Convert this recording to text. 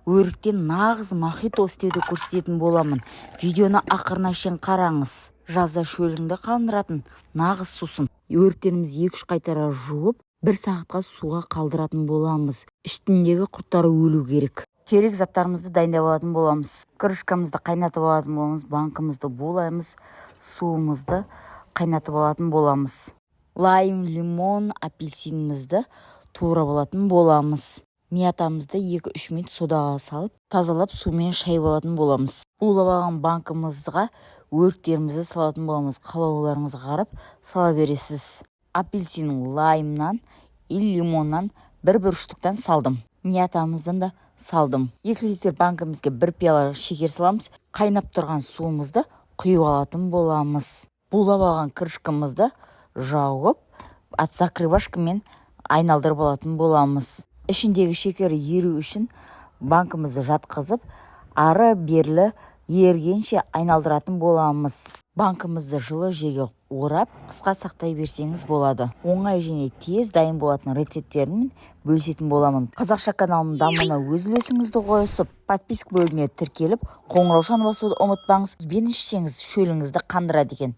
Өріктен нағыз мохито істеуді көрсететін боламын. Видеоны ақырына шейін қараңыз. Жазда шөліңді қандыратын нағыз сусын. Өріктерімізді 2-3 қайтара жуып, 1 сағатқа суға қалдыратын боламыз. Үстіндегі құрттары өлу керек. Керек заттарымызды дайындап алатын боламыз. Крышкамызды қайнатып алатын боламыз, банкымызды булаймыз, суымызды қайнатып алатын боламыз. Лайм, лимон, апельсинімізді турап алатын боламыз. Миятамызды 2-3 минут содаға салып, тазалап сумен шайып алатын боламыз. Улап алған банкымызға өріктерімізді салатын боламыз. Қалауларыңызға қарап сала бересіз. Апельсиннің лаймнан и лимоннан 1-1 штуктан салдым. Миятамыздан да салдым. 2 литр банкымызға 1 пиала шекер саламыз. Қайнап тұрған суымызды құйып алатын боламыз. Булап алған крышкамызды жауып, закрывашкамен айналдырып алатын боламыз. Ішіндегі шекері еру үшін банкымызды жатқызып, ары берлі ергенше айналдыратын боламыз. Банкымызды жылы жерге орап, қысқа сақтай берсеңіз болады. Оңай және тез дайын болатын рецепттермен бөлісетін боламын. Қазақша каналымның дамуына өз үлесіңізді қосып, подписка бөліміне тіркеліп, қоңыраушаны басуды ұмытпаңыз. Бен ішсеңіз шөліңізді қандырады екен.